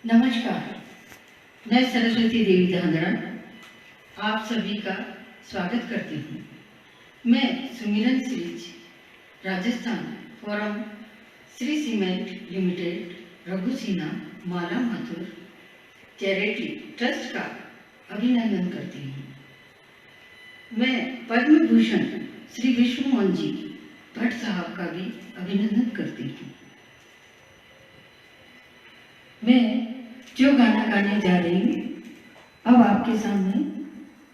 नमस्कार, मैं सरस्वती देवी धांधड़ा आप सभी का स्वागत करती हूँ। मैं Sumiran series Rajasthan forum Shree cement limited Raghu Sinha Mala Mathur charity trust का अभिनंदन करती हूँ। मैं पद्म भूषण श्री विष्णु मोहन जी भट्ट साहब का भी अभिनंदन करती हूँ। मैं जो गाना गाने जा रही हूँ अब आपके सामने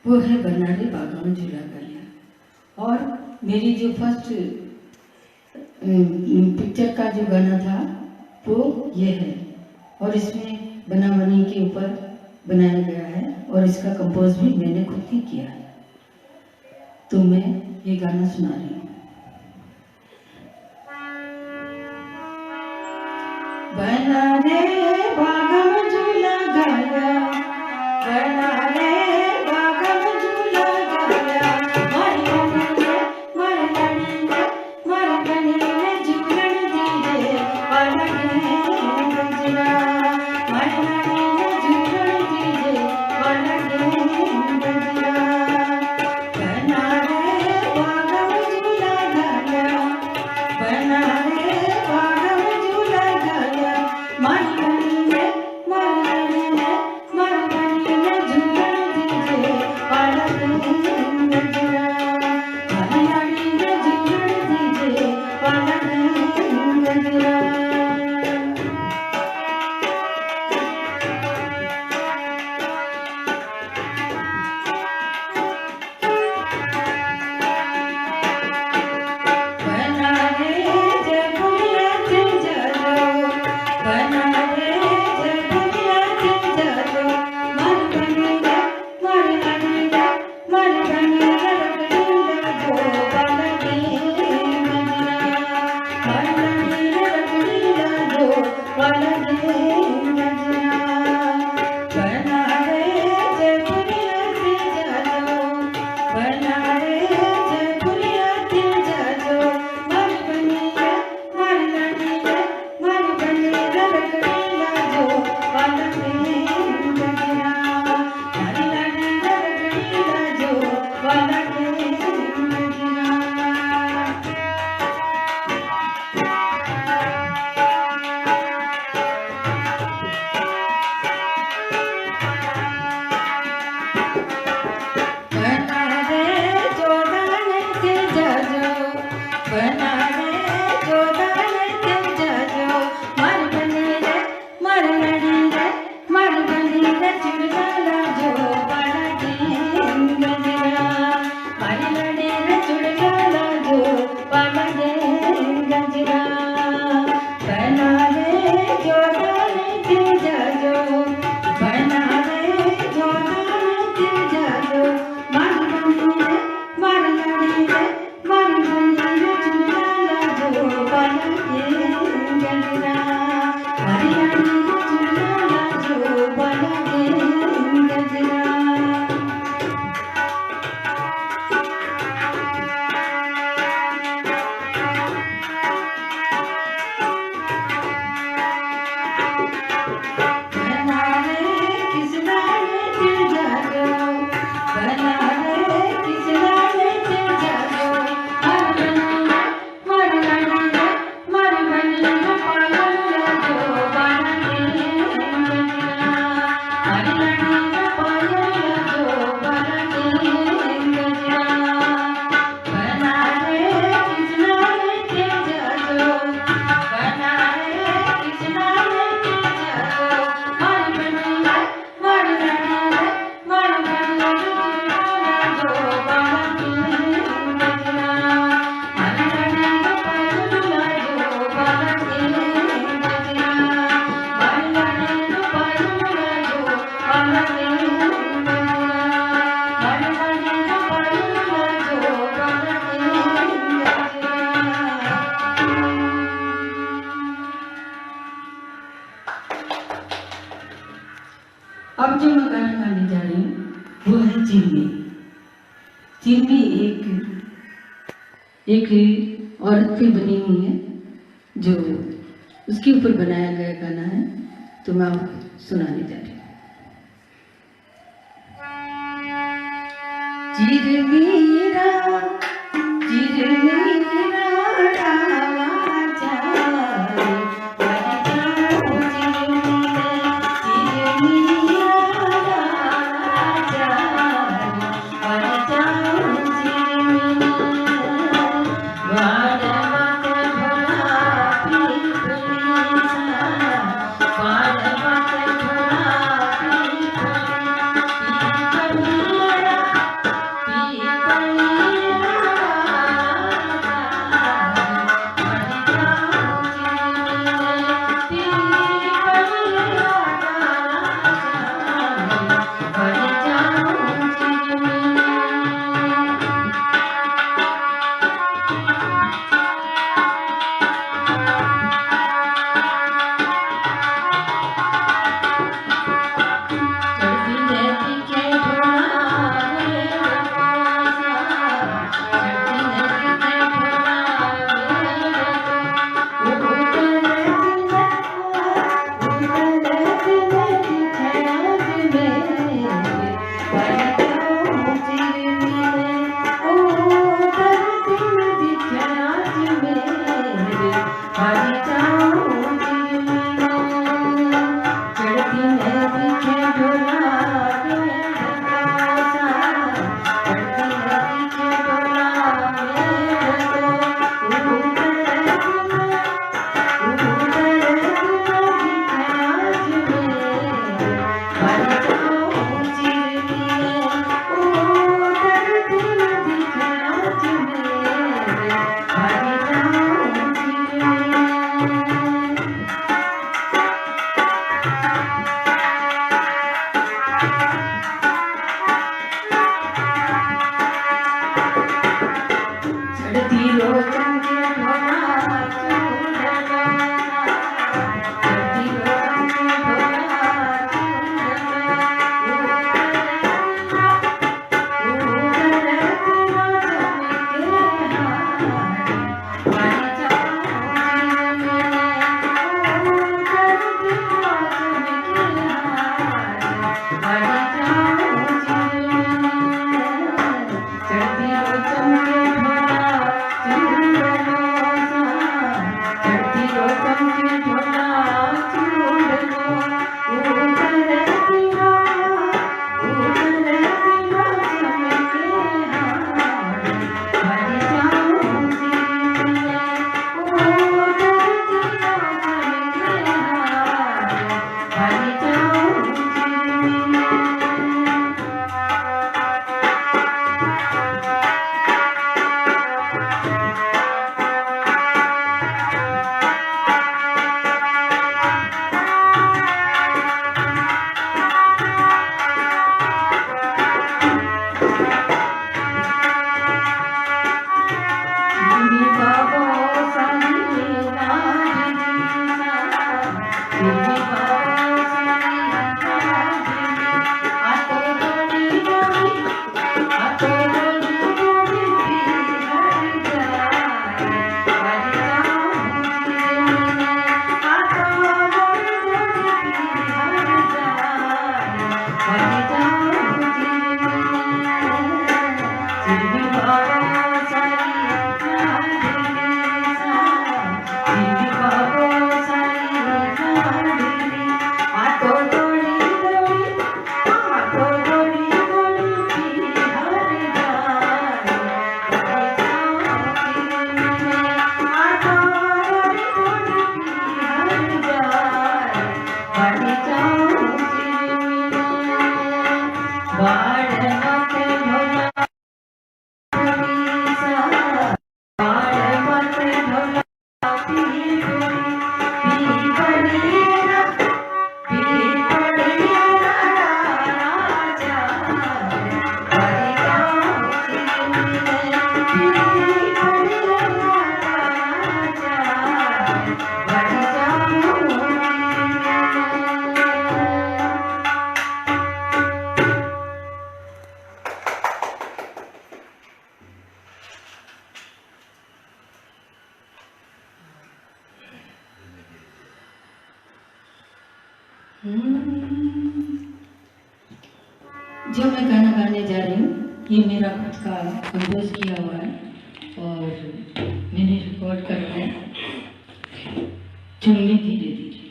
वो है बन्नारे बागा में झूला गालिया। और मेरी जो फर्स्ट पिक्चर का जो गाना था वो ये है और इसमें बना बनी के ऊपर बनाया गया है और इसका कंपोज भी मैंने खुद ही किया है। तो मैं ये गाना सुना रही हूँ। बन्नारे बागा में झूला गालिया, बन्नारे बागा में झूला गालिया, मारी बनी ने झूलन दिए पलने गजरा, मारी बनी ने झूलन दिए पलने गजरा। बन्नारे बागा में झूला गालिया, बन्नारे बागा में झूला गालिया, मारी बनी ने झूलन दिए पलने गजरा, मारी बनी ने झूलन दिए पलने गजरा। बन्नारे जगुलिया के जालो, बन्नारे जगुलिया के जालो, मर बनी ने रगड़ी लगो पलने गजरा, मर बनी ने रगड़ी लगो पलने गजरा। बन्नारे जगुलिया के जालो, बन्नारे जगुलिया के जालो, मर बनी ने रगड़ी लगो पलने गजरा, मर बनी ने रगड़ी लगो पलने गजरा। बन्नारे जोदान के जाजो, बन्नारे जोदान के जाजो, मर बनी ने चुड़ला लाजो पलने गजरा, मर बनी ने चुड़ला लाजो पलने गजरा। बन्नारे जोदान के जाजो, बन्नारे जोदान के जाजो, मर बनी ने चुड़ला लाजो पलने गजरा, मर बनी ने चुड़ला लाजो पलने गजरा। बन्नारे किसना लेके जाजो, बन्नारे किसना लेके जाजो, मर बनी ने पायल लाजो पलने गजरा, मर बनी ने पायल लाजो पलने गजरा। बन्नारे किसना लेके जाजो, बन्नारे किसना लेके जाजो, मर बनी ने झूला लाजो पलने गजरा, मर बनी ने पायल लाजो पलने गजरा, मर बनी ने पायल लाजो पलने गजरा, मर बनी ने पायल लाजो पलने गजरा। अब जो मैं गाना गाने जा रही हूँ वो है चिन्नी। चिन्नी एक औरत पे बनी हुई है जो उसके ऊपर बनाया गया गाना है। तो मैं सुनाने जा रही हूँ। चिरमीरा डाला जाए, बढ़ जाओ चिरमीरा, चिरमीरा डाला जाए, बढ़ जाओ चिरमीरा, वाड़ मत भोला पीपली सा, वाड़ मत भोला जो मैं गाना गाने जा रही हूँ ये मेरा खुद का कंपोज किया हुआ है और मैंने रिकॉर्ड करवाया है। चुनने धीरे धीरे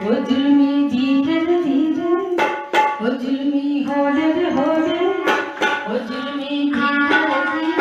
ओ जुल्मी धीरे धीरे ओ जुल्मी होले होले ओ जुल्मी धीरे धीरे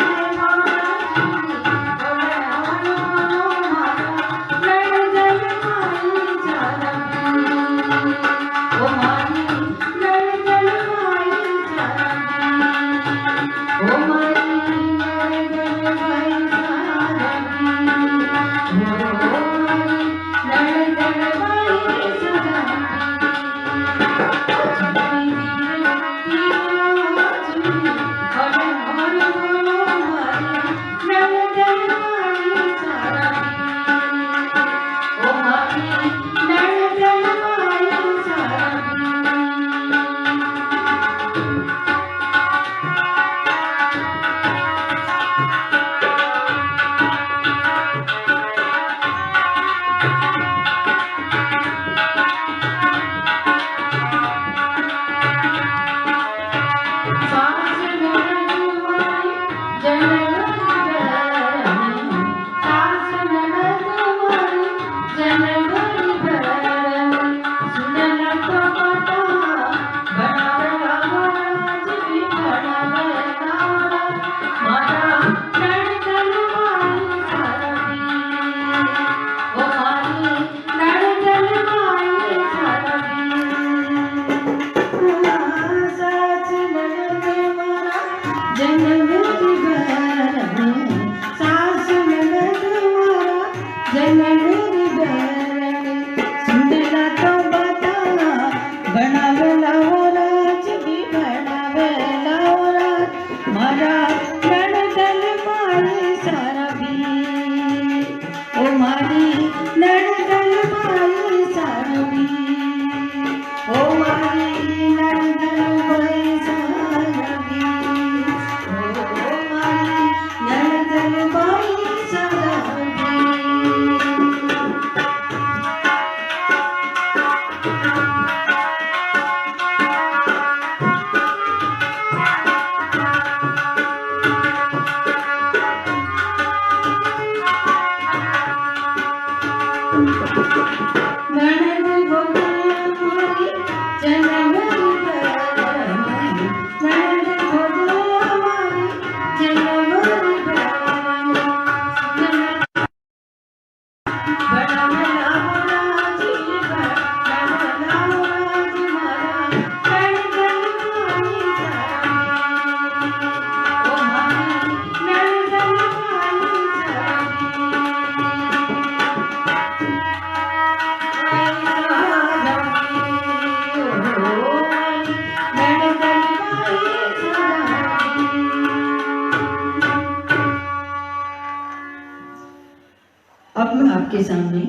अब मैं आपके सामने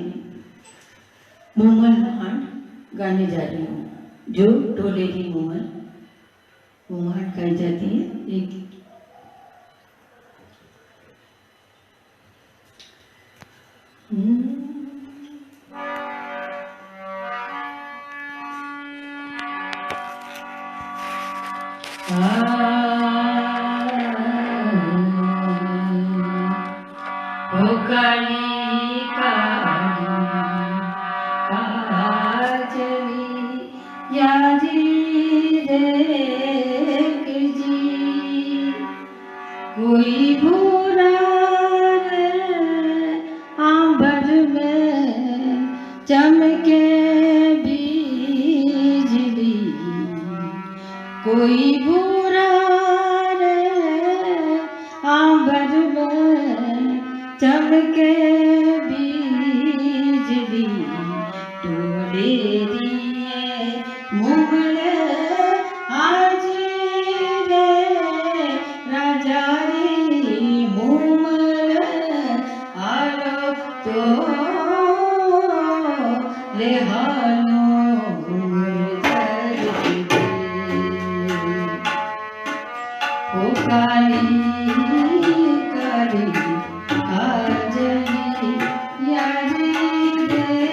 मोमल मोहांड गाने जा रही हूँ, जो टोले की मोमल मोहांड गाई जाती है। एक ओ काली कोई भूरा आंबर में चमके बिजली, कोई भूरा आंबर में चमके बिजली, टोले दिए मुगले आज रे राजा री मुमल आलो तो ले हालो ओ काली काली आज यारी रे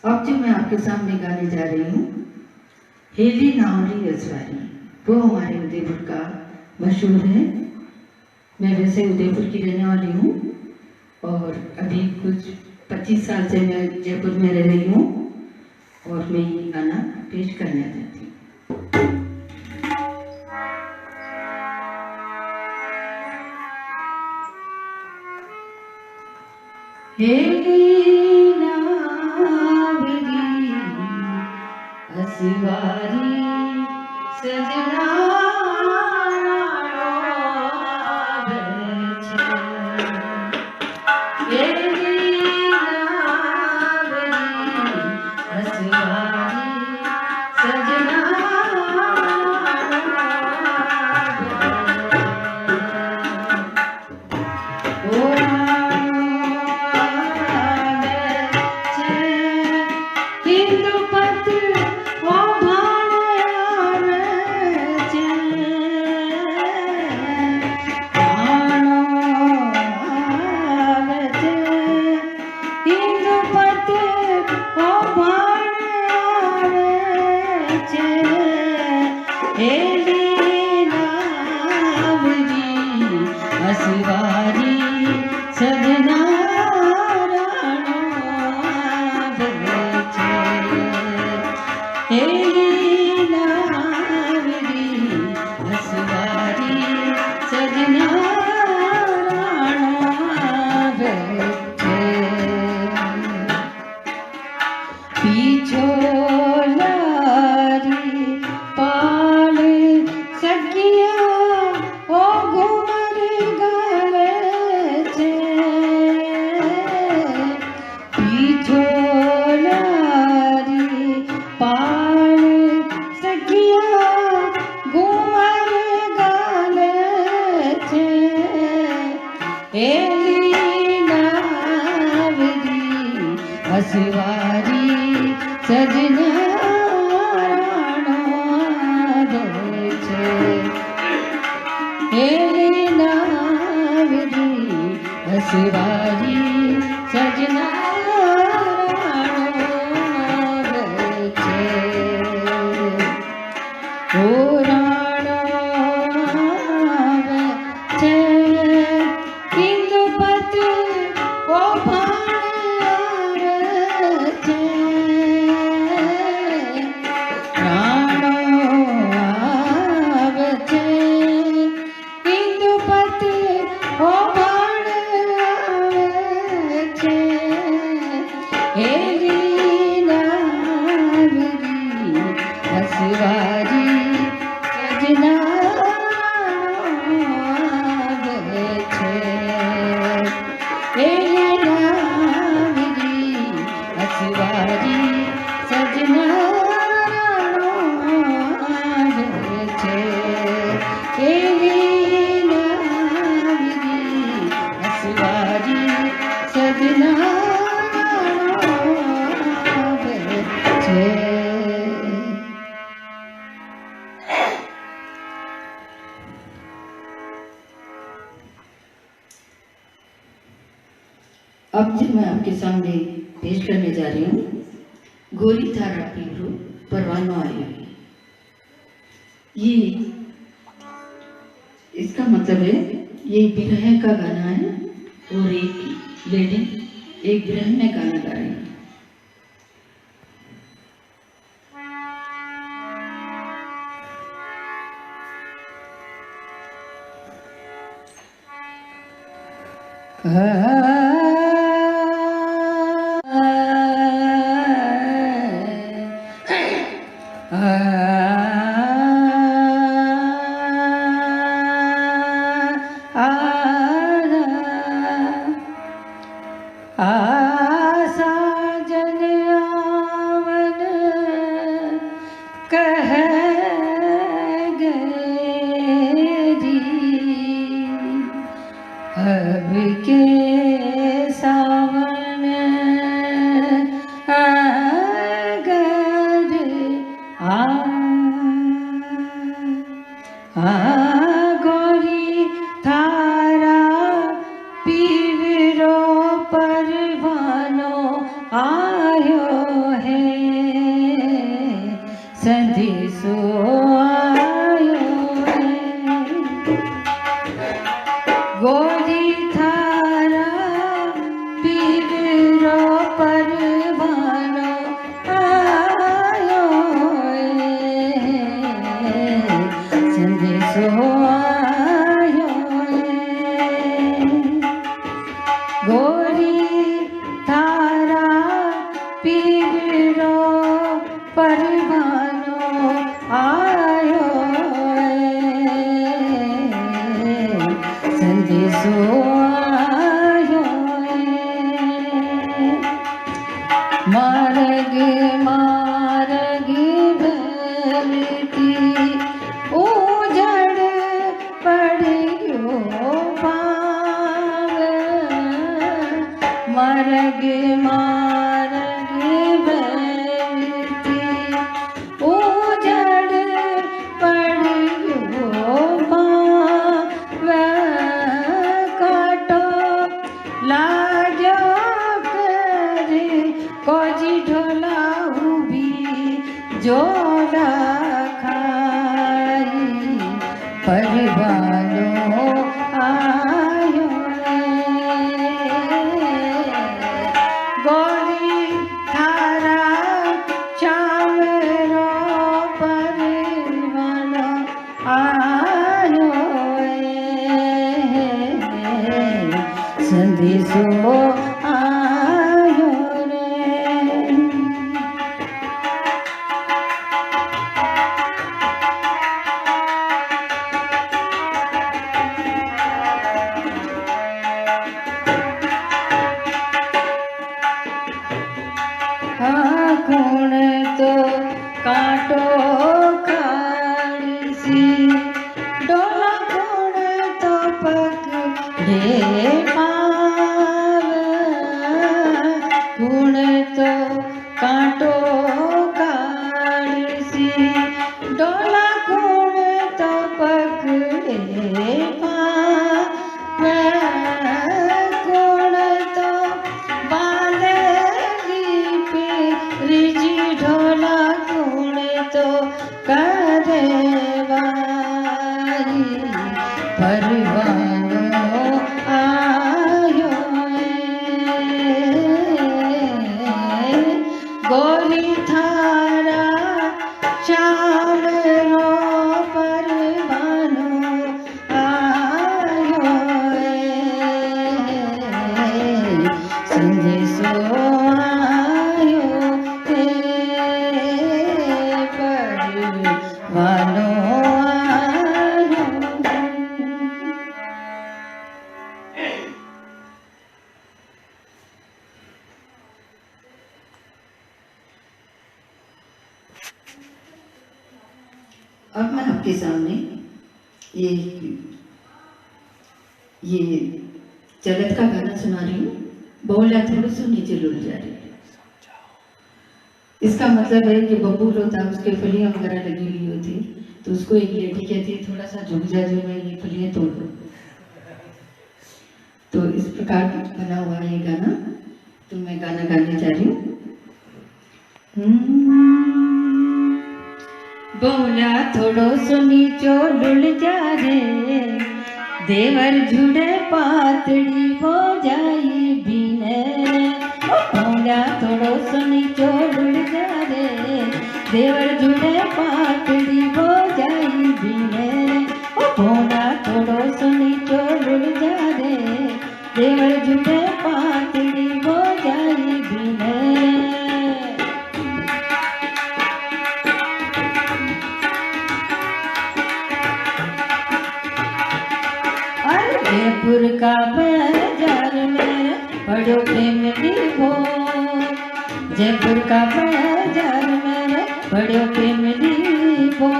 अब जो मैं आपके सामने गाने जा रही हूँ हेली नावली असवारी, वो हमारे उदयपुर का मशहूर है। मैं वैसे उदयपुर की रहने वाली हूँ और अभी कुछ 25 साल से मैं जयपुर में रह रही हूँ और मैं ये गाना पेश करना चाहती हूँ। हेली नावली असवारी सजना असवारी अब जो मैं आपके सामने पेश करने जा रही हूँ, गोरी थारा पीरू परवानो आयो। ये इसका मतलब है, ये बिरह का गाना है और एक लेडी एक बिरह में गाना गा रही है। साजन आवन कह गरी अब के सावन अगर गोरी थारा पीरो परवानो आयो है, संदेशो आयो है। गोरी थारा पीरो परवानो आयो है, संदेशो आयो है। गोरी थारा पीरो परवानो आयो है, संदेशो आयो है। मार्ग मार्ग भरती उजड़ पड़ियो पाव, मार्ग मार्ग भरती उजड़ पड़ियो पाव, काटो लाजो करे कोजी ढोला हुबी जोड़ा खाई, परवानो आयो है। गोरी थारा चामरो परवानो आयो है, संदेशो आयो रे। कौन तो काटो काड़सी डोला, कौन तो पकड़े पाव, कौन तो काटो काड़सी डोला, कौन तो पकड़े पाव, कौन तो रिजी ढोला, कौन तो करे वारी, परवानो आयो है। गोरी थारा चामरो परवानो आयो है, संदेशो परवानो आयो। अब मैं आपके सामने ये जगत का गाना सुना रही हूँ। बोला थोड़ा सा नीचे लुढ़ जा रही है। इसका मतलब है कि बबूल होता है, उसके फलियां वगैरह लगी हुई होती, तो उसको एक लेडी कहती है थोड़ा सा झुक जा, जो मैं ये फलियां तोड़ दूं। तो इस प्रकार बना हुआ है ये गाना, तो मैं गाना गाने जा रही हूँ। बोला थोड़ो सो नीचो डुल जा रे, देवर झुड़े पातड़ी हो जाई बीने। बोला थोड़ो सो नीचो डुल जा रे, देवर झुड़े पातड़ी हो जाई बीने। बोला थोड़ो सो नीचो डुल जा रे, देवर झुड़े पातड़ी हो जाई बीने। जयपुर का बाजार में बड़ो प्रेम दीपो, जयपुर का बाजार में बड़ो प्रेम दीपो।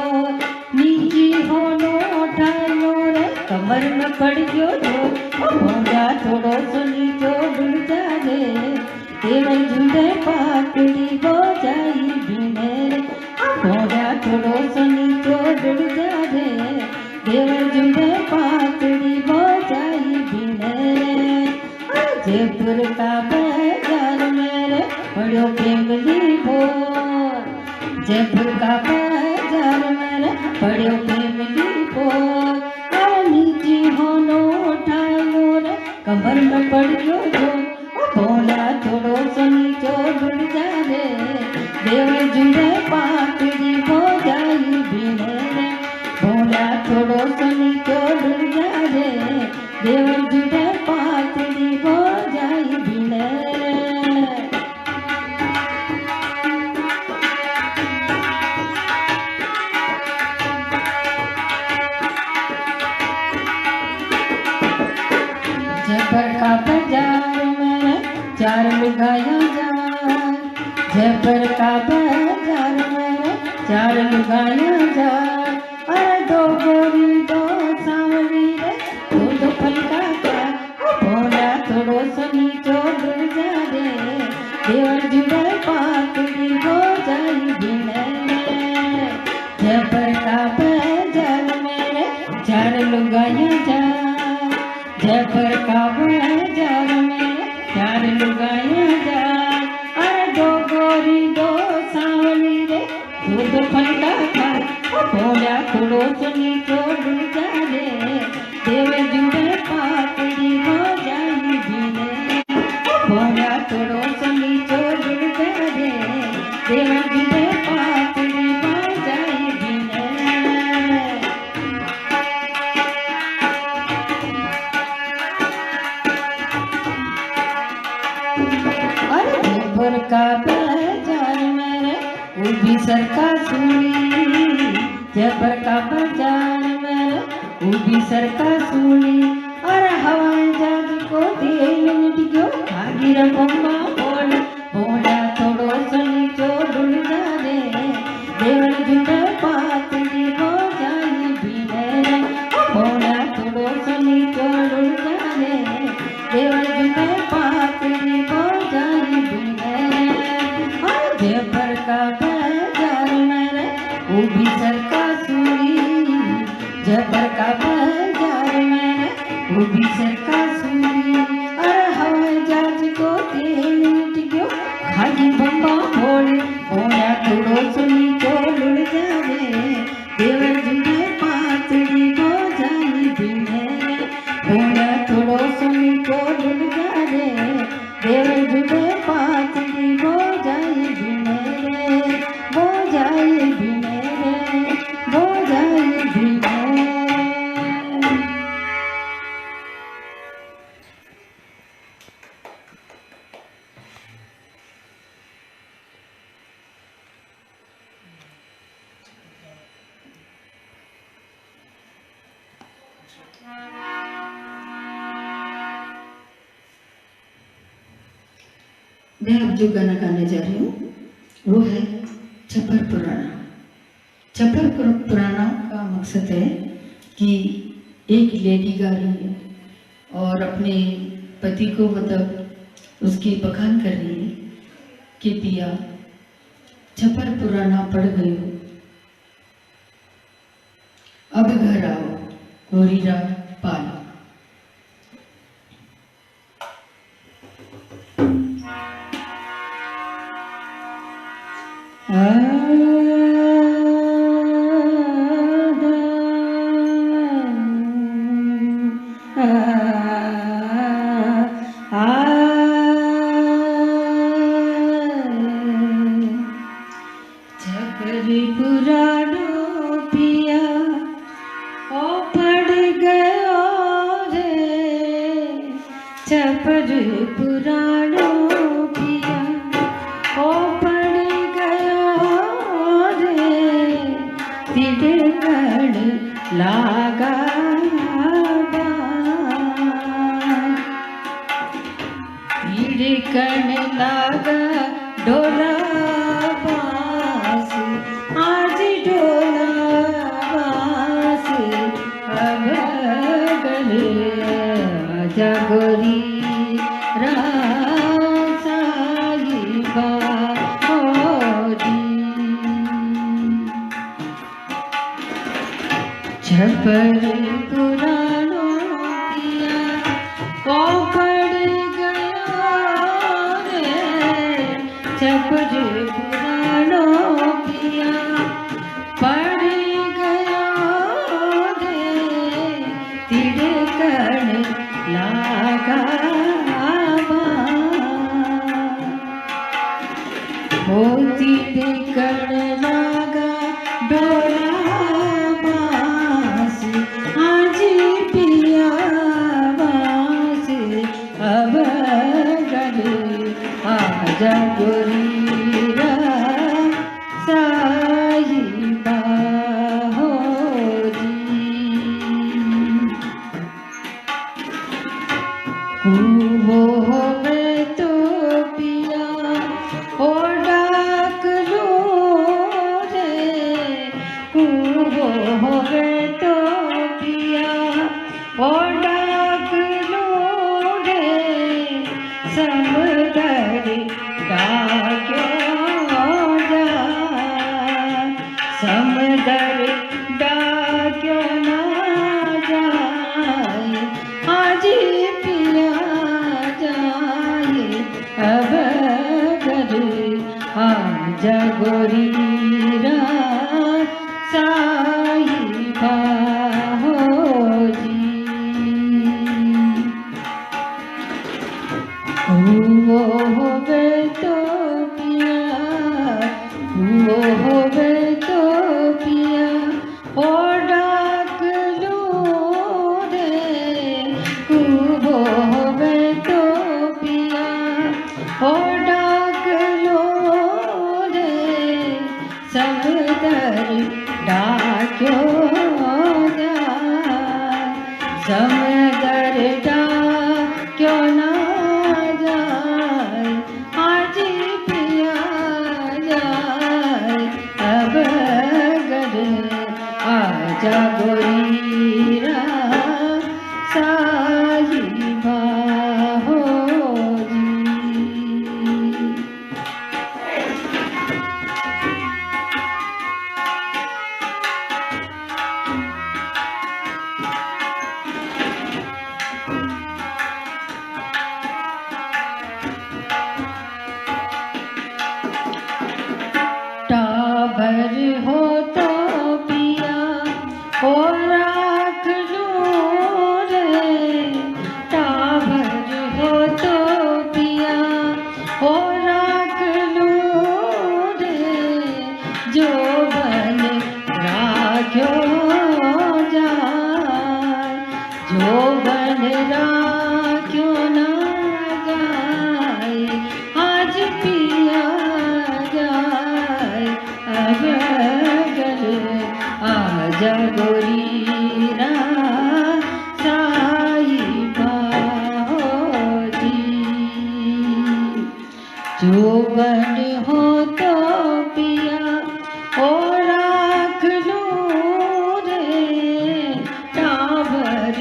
नीची होनो उठायो रे, कमर में पड़ गयो जो। बोला थोड़ो सो नीचो डुल जा रे, देवर झुंडे पातड़ी हो जाई बीने। बोला थोड़ो सो नीचो डुल जा रे, देवर झुंडे पातड़ी हो जाई बीने। जयपुर का बाजार मेरे बड़ो प्रेम दीपो, जयपुर का बाजार मेरे बड़ो प्रेम दीपो। नीची होनो उठायो रे, कमर में पड़ गयो जो। बोला थोड़ो सो नीचो डुल जा रे, देवर झुंडे पातड़ी हो जाई बीने। बोला थोड़ो सो नीचो डुल जा रे, देवर झुंडे पातड़ी हो जाई बीने। जयपुर का बाजार में चार लुगाया जाए, जयपुर का बाजार में चार लुगाया जाए। अरे दो गोरी दो सांवली रे, दो फलका का। बोला थोड़ो सो नीचो डुल जा रे, देवर झुंडे पातड़ी हो जाई बीने। जयपुर का बाजार में चार लुगाया जाए, जयपुर का बाजार में चार लुगाया जाए। अरे दो गोरी दो सांवली रे, दो फलका का। बोला थोड़ो सो नीचो डुल जा रे, देवर झुंडे पातड़ी हो जाई बीने। बोला थोड़ो सो नीचो डुल जा रे, देवर झुंडे पातड़ी हो जाई बीने। अरे जयपुर का बाजार में वो भी सरका सुनी, जयपुर का बाजार में वो भी सरका सुनी। अरे हवाई जहाज को 3 मिनट क्यों भागी रे बम्बा बोल। बोला थोड़ो सो नीचो डुल जा रे, देवर झुंडे पातड़ी हो जाई बीने। बोला थोड़ो सो नीचो डुल जा रे, देवर झुंडे पातड़ी हो जाई बीने। जयपुर का बाजार में वो भी सरका सुनी, जयपुर का बाजार में वो भी सरका सुनी। अरे हवाई जहाज को 3 मिनट क्यों खाली बम्बा बोले। बोला थोड़ो सो नीचो डुल जा रे, देवर झुंडे पातड़ी हो जाई बीने। बोला थोड़ो सो नीचो डुल जा रे, देवर झुंडे पातड़ी हो जाई बीने रे, हो जाई बीने रे, हो जाई बीने। मैं अब जो गाना गाने जा रही हूँ वो है छपर पुराना। छपर पुराना का मकसद है कि एक लेडी गा रही है और अपने पति को मतलब उसकी बखान कर रही है कि पिया छपर पुराना पड़ गई हो, अब घर आओ गोरीरा पाल। पुराणों पिया ओ पड़ गया रे तिड़कण लागा तिड़कण लागा डोला बास आज डोला बास अब गले आजा गोरी साहिबा होरी छपर पुराणों पिया ओ पड़ गया रे छपर पुराणों पिया पड़ गया रे तिड़कण लागा होती तिड़कण लागा डोला बास आज पिया बास अब गले आजा गोरीरा साहिबा होरी कुहो होवे तो पिया ओ डाक लो रे कुहो होवे तो पिया ओ डाक लो रे समदर डाक्यों जा समदर डाक्यों ना जाए आज पिया जाए अब गले आजा गोरीरा साहिबा होरी वो होवे तो पिया वो होवे तो पिया ओ डाक लो रे वो होवे तो पिया ओ डाक लो रे समदर डाक्यों जा समदर डाक्यों ना जाए आज पिया जाए अब गले आजा गोरीरा साहिबा होरी टाबर हो तो पिया ओ राख लो रे टाबर हो तो पिया ओ राख लो रे जो बन राख्यो जाए जो बन राख्यो ना जाए आज पिया जाए अब गले आजा गोरीरा साहिबा होरी जो बन हो तो पिया ओ राख लो रे टाबर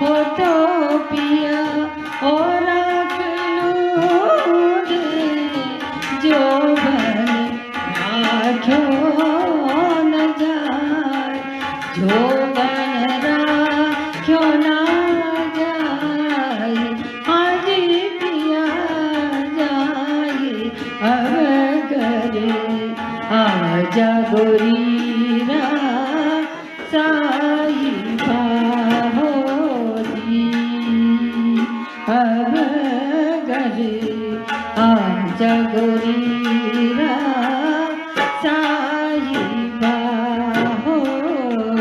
हो तो पिया ओ राख लो रे जो बन राख्यो न जाए जो बन राख्यो ना जाए आज पिया जाए अब गले आजा गोरीरा साहिबा होरी अब गले आजा गोरीरा साहिबा होरी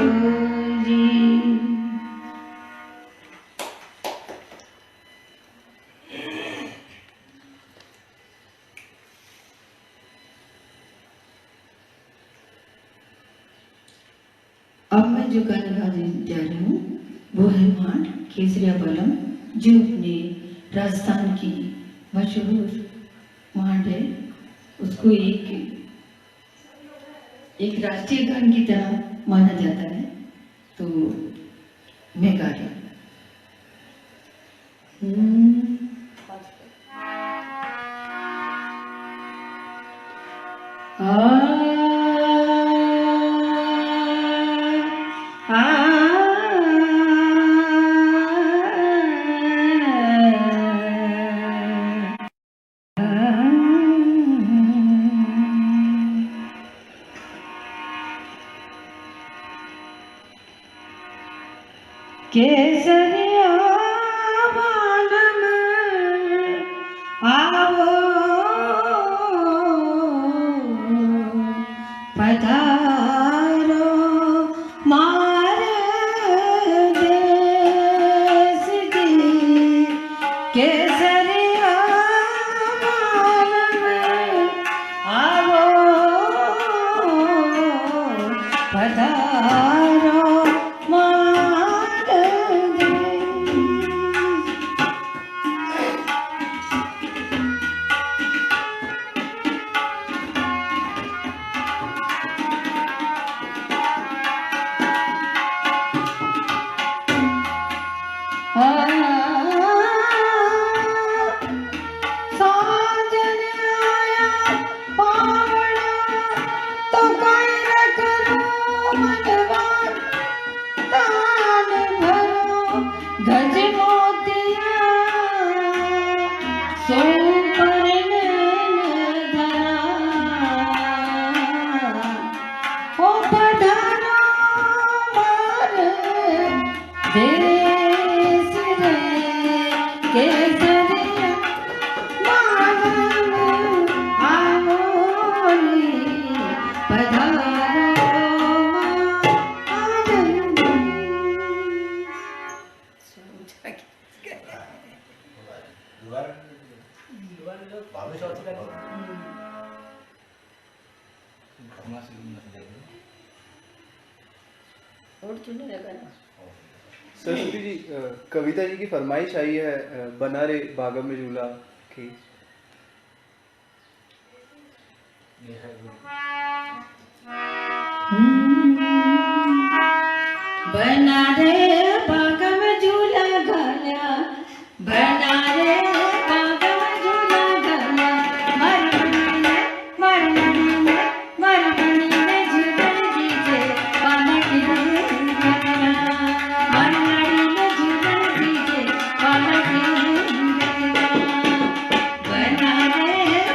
जो गाना गाने जा रही हूँ वो है भांड केसरिया बलम, जो अपने राजस्थान की मशहूर भांड है। उसको एक राष्ट्रीय गान की तरह माना जाता है, तो मैं गा रही हूँ। केसरिया बालम आवो पधारो मारे देश की। केसरिया बालम आवो पधारो सरस्वती जी, कविता जी की फरमाइश आई है बना रे बागम में झूला की। बना रे बागम झूला गाया, बना रे बागम झूला गाया, मरमणी में झूलन दीजे पालक मरमणी में झूलन दीजे पालक। बना रे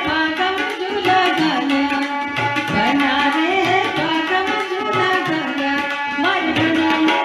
बागम झूला गाया, बना रे बागम झूला गाया, मरमणी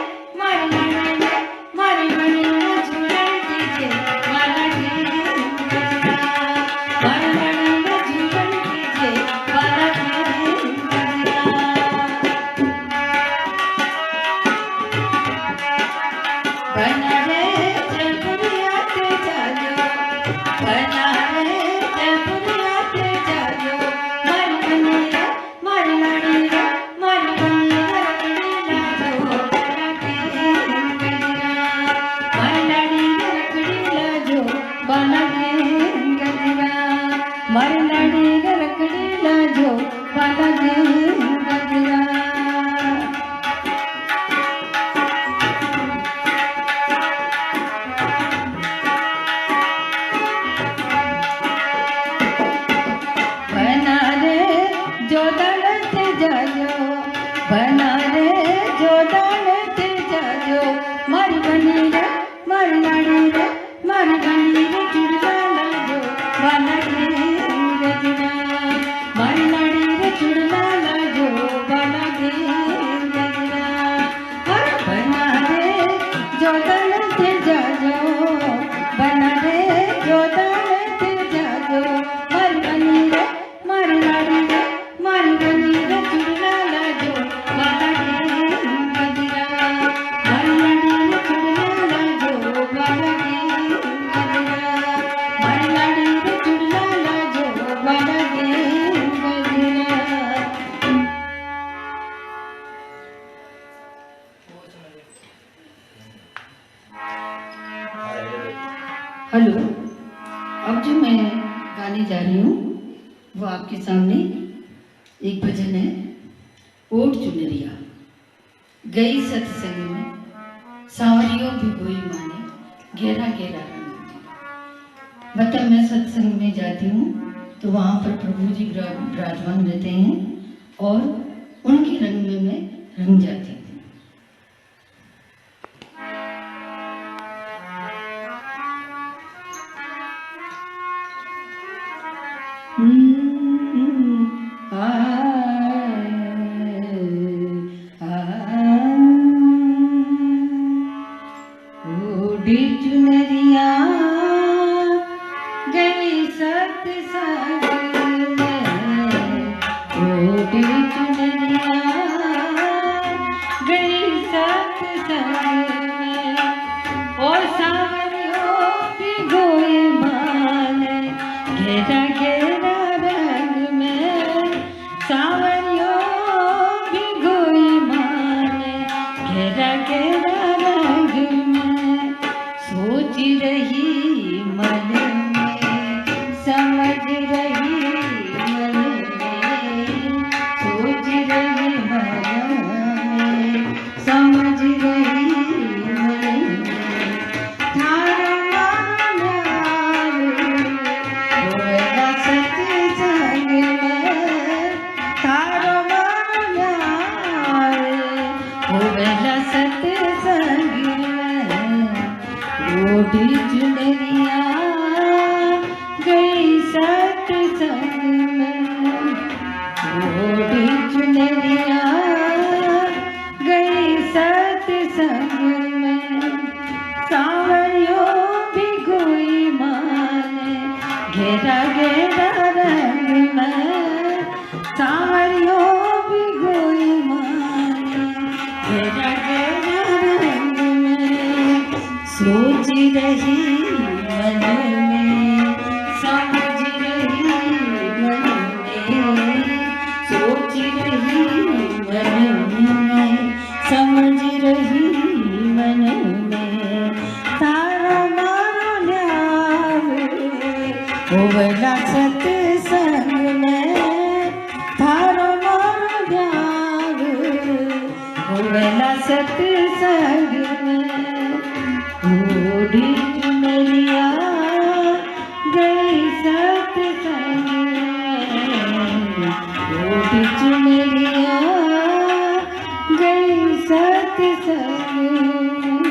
हेलो, अब जो मैं गाने जा रही हूँ वो आपके सामने एक भजन है, ओट चुनरिया। गई सत्संग में सांवरियों भिगोई माने, गहरा गहरा रंग। मतलब मैं सत्संग में जाती हूँ तो वहाँ पर प्रभु जी विराजमान रहते हैं और उनके रंग में मैं रंग जाती हूँ। ओढ़ी चुनरिया गई सत्संग में, ओढ़ी चुनरिया गई सत्संग में, और सांवरियों भिगोई माने, घेरा घेरा रंग में, सांवरियों भिगोई माने, घेरा घेरा रंग में। सोच रही मन में, समझ रही मन में, सोच रही मन में, समझ रही मन में। थारा मान होएगा सत्संग में, थारा मान होएगा सत्संग में। ओढ़ी चुनरिया गई सत्संग में, ओढ़ी चुनरिया गई सत्संग में, सांवरियों भिगोई माने, घेरा घेरा रंग में, सांवरियों भिगोई माने, घेरा घेरा रंग में। सोच रही मन में, समझ रही मन में, सोच रही मन में, समझ रही मन में। तारा मारो न्याव होवेला सत्संग में, तारा मारो न्याव होवेला सत्संग में। ओढ़ी चुनरिया गई सत्संग में, ओढ़ी चुनरिया गई सत्संग में।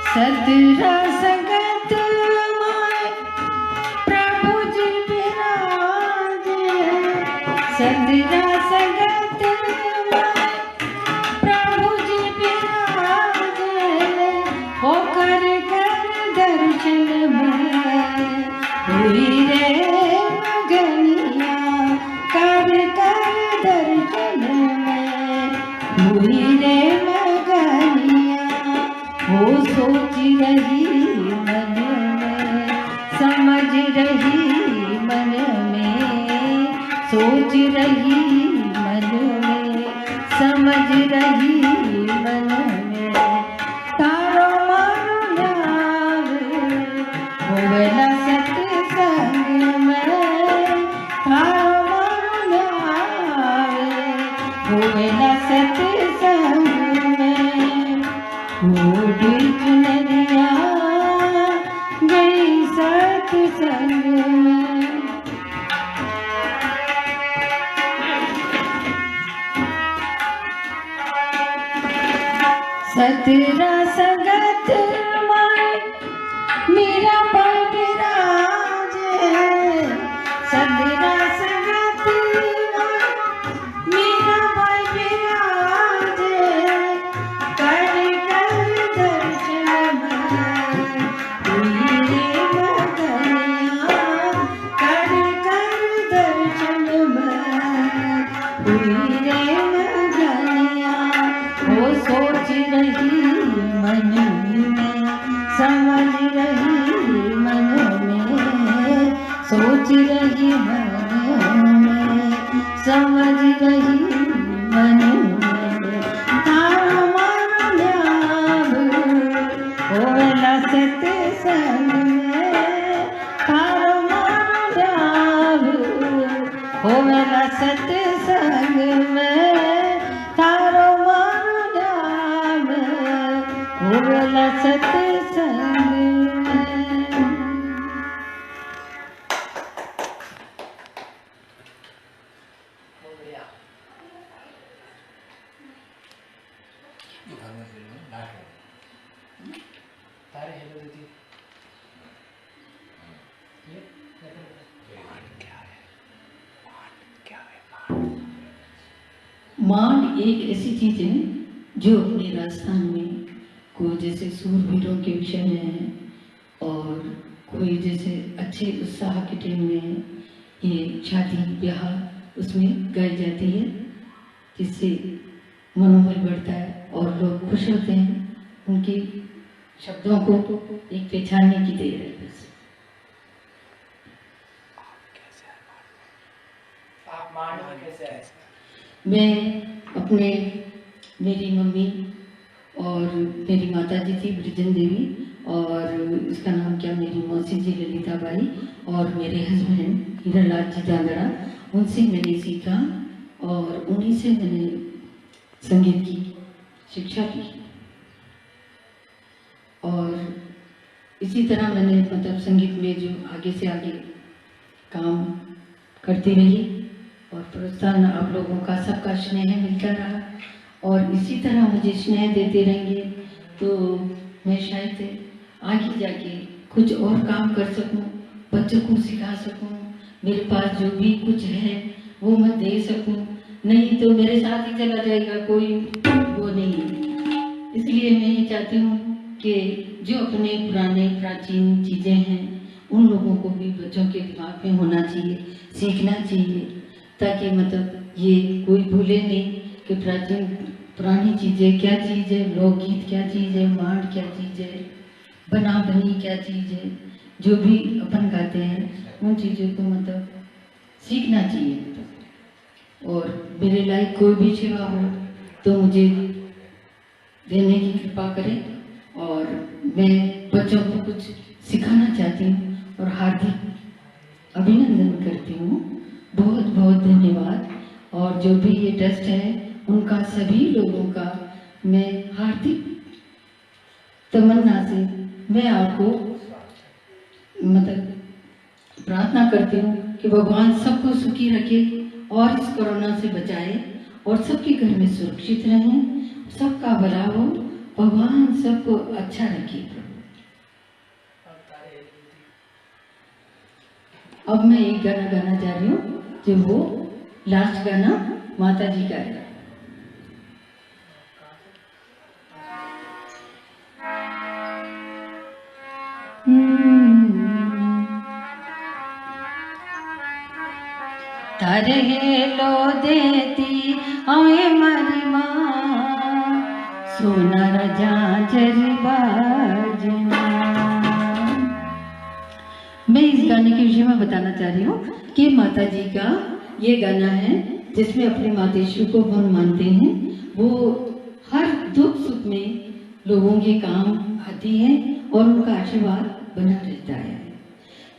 सतरा संगत माय प्रभु जी विराजे, सतरा संगत माय प्रभु जी विराजे, होकर कर दर्शन में हुई रे मगनिया, कर कर दर्शन में हुई रे मगनिया। वो सोच रही मन में, समझ रही मन में, सोच रही मन में, समझ रही मन में। तारो मारो न्याव होवेला सत्संग सत्संग में थारो मारो ध्यान होवेला सत्संग में थारो मारो ध्यान होवेला सत्संग मांड एक ऐसी चीज है जो अपने राजस्थान में कोई जैसे सूरवीरों के विषय में है और कोई जैसे अच्छे उत्साह के टाइम में ये शादी ब्याह उसमें गाई जाती है, जिससे मनोबल बढ़ता है और लोग खुश होते हैं। उनके शब्दों को एक पहचानने की देर है बस। आप मांड में कैसे आए? मैं अपने मेरी मम्मी और मेरी माता जी थी ब्रिजन देवी और इसका नाम क्या मेरी मौसी जी ललिता बाई और मेरे हस्बैंड हीरालाल जी दांगड़ा, उनसे मैंने सीखा और उन्हीं से मैंने संगीत की शिक्षा की और इसी तरह मैंने मतलब संगीत में जो आगे से आगे काम करती रही और प्रोत्साहन आप लोगों का सबका स्नेह मिलता रहा और इसी तरह मुझे स्नेह देते रहेंगे तो मैं शायद आगे जाके कुछ और काम कर सकूं, बच्चों को सिखा सकूं, मेरे पास जो भी कुछ है वो मैं दे सकूं, नहीं तो मेरे साथ ही चला जाएगा, कोई वो नहीं है। इसलिए मैं ये चाहती हूँ कि जो अपने पुराने प्राचीन चीज़ें हैं उन लोगों को भी बच्चों के दिमाग में होना चाहिए, सीखना चाहिए, ताकि मतलब ये कोई भूले नहीं कि प्राचीन पुरानी चीज़ें क्या चीज़ है, लोकगीत क्या चीज़ है, मांड क्या चीज़ है, बना बनी क्या चीज़ है, जो भी अपन गाते हैं उन चीज़ों को मतलब सीखना चाहिए। और मेरे लायक कोई भी सेवा हो तो मुझे देने की कृपा करें और मैं बच्चों को कुछ सिखाना चाहती हूँ और हार्दिक अभिनंदन करती हूँ। बहुत बहुत धन्यवाद और जो भी ये ट्रस्ट है उनका सभी लोगों का मैं हार्दिक तमन्ना से मैं आपको मतलब प्रार्थना करती हूँ कि भगवान सबको सुखी रखे और इस कोरोना से बचाए और सबके घर में सुरक्षित रहें, सबका भला हो, भगवान सबको अच्छा रखे। अब मैं एक गाना गाना जा रही हूँ जो वो लास्ट गाना माता जी का है। तारे लो देती आए मारी माँ सोना झांझर बाजना। मैं इस गाने के विषय में बताना चाह रही हूँ कि माता जी का ये गाना है जिसमें अपने मातेश्वरी को हम मानते हैं। वो हर दुख सुख में लोगों के काम आती है और उनका आशीर्वाद बना रहता है।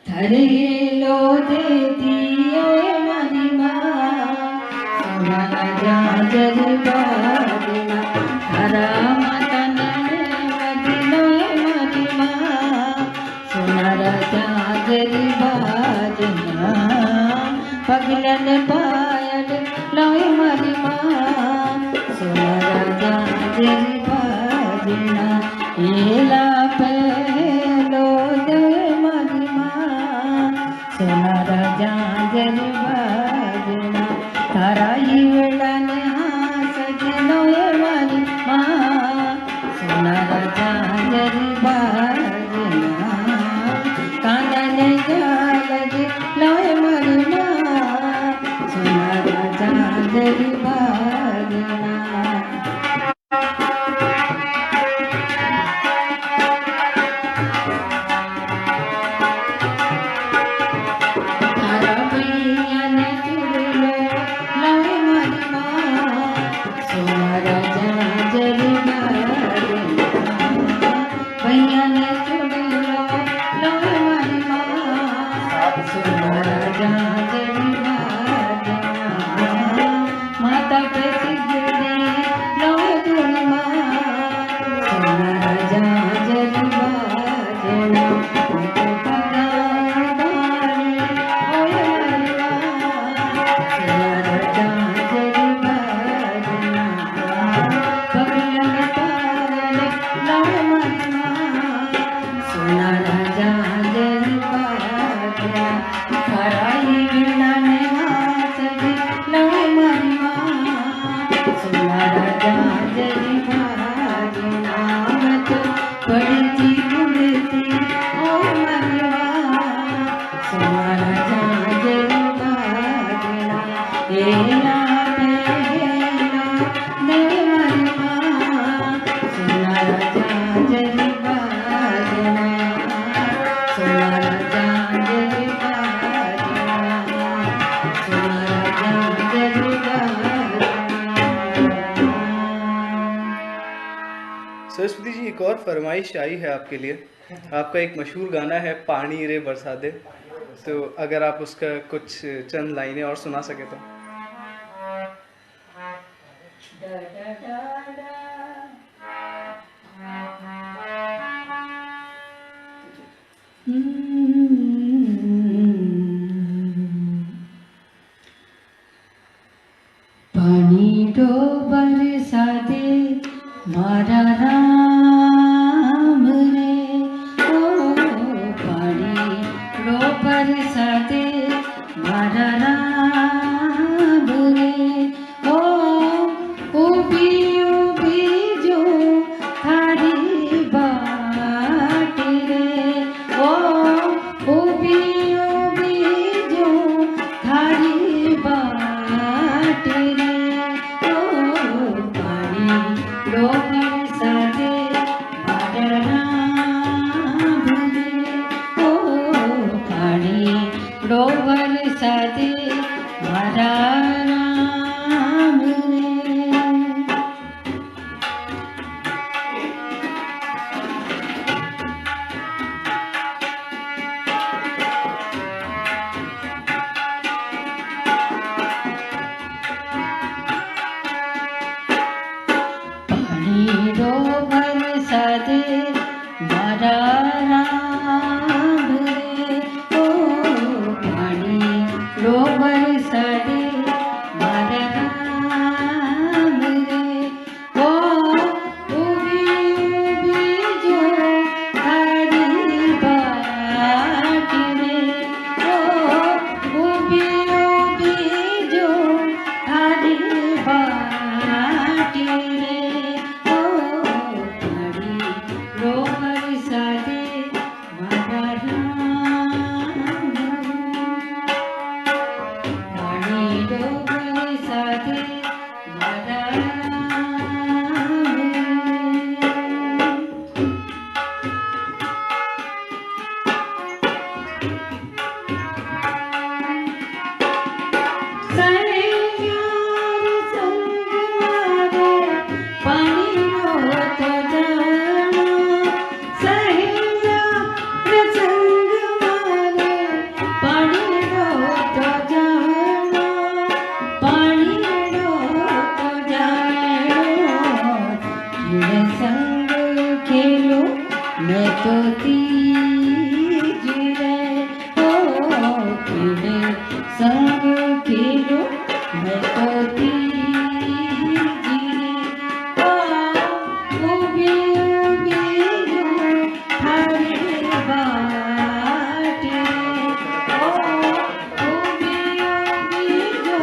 थारे लो देती है मारी माँ सोना झांझर बाजना, थारा माता ने बदलो मारी माँ सोना झांझर बाजना। पगलन पायल लोए मारी माँ सोना झांझर बाजना। एला पहलो दे मारी माँ सोना झांझर बाजना। तारा ईवड़न हाथ लोए मारी माँ सोना झांझर बाजना। कानन जालज लोए मारी माँ सोना झांझर बाजना। तारा मैया ने फरमाइश आई है आपके लिए। आपका एक मशहूर गाना है पानी रे बरसा दे, तो अगर आप उसका कुछ चंद लाइनें और सुना सके तो। डा डा डा डा। पानी डो बरसा दे मारा राम रे, ओ पानी डो बरसा दे मारा राम रे, ओ उबी उबी जो थारी बाट रे, ओ उबी उबी जो थारी बाट रे, ओ पानी लो बरसा दे मारा राम रे, ओ पानी लो बरसा दे मारा राम रे। पानी रो बरसा दे मारा राम रे, ओ पानी रो बरसा दे मारा राम रे, ओ उबी उबी जो थारी बाट रे, ओ उबी उबी जो थारी बाट रे, ओ पानी रो बरसा दे मारा राम रे, पानी रो बरसा दे मारा राम रे। सैयार संग मारे पानी रो तो जाना, सैयार संग मारे पानी रो तो जाना, पानी रो तो जाना, किड़े संग खेलो मैं तो तीज रे, ओ किड़े संग खेलो मैं तो तीज रे, ओ उबी उबी जो थारी बाट रे, ओ उबी उबी जो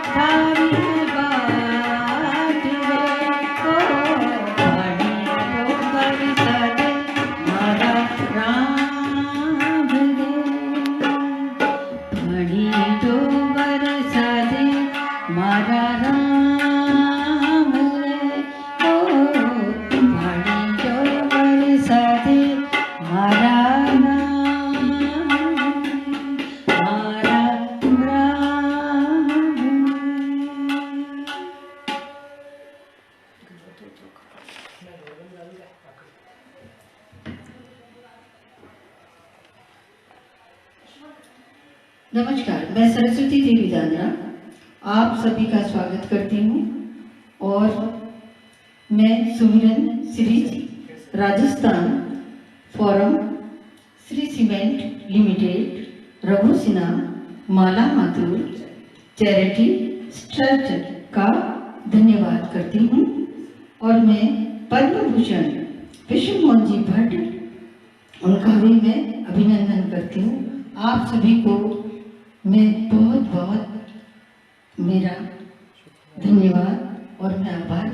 थारी बाट रे, ओ पानी रो बरसा दे मारा राम रे, पानी रो बरसा दे मारा राम रे, ओ पानी रो बरसा दे मारा राम रे, मारा राम रे। नमस्कार, मैं सरस्वती देवी दादरा आप सभी का स्वागत करती हूँ, और मैं Sumiran series Rajasthan forum Shree cement limited Raghu Sinha Mala Mathur charity trust का धन्यवाद करती हूँ, और मैं पद्म भूषण विश्व मोहन जी भट्ट उनका भी मैं अभिनंदन करती हूँ। आप सभी को मैं बहुत बहुत मेरा धन्यवाद और मैं आभार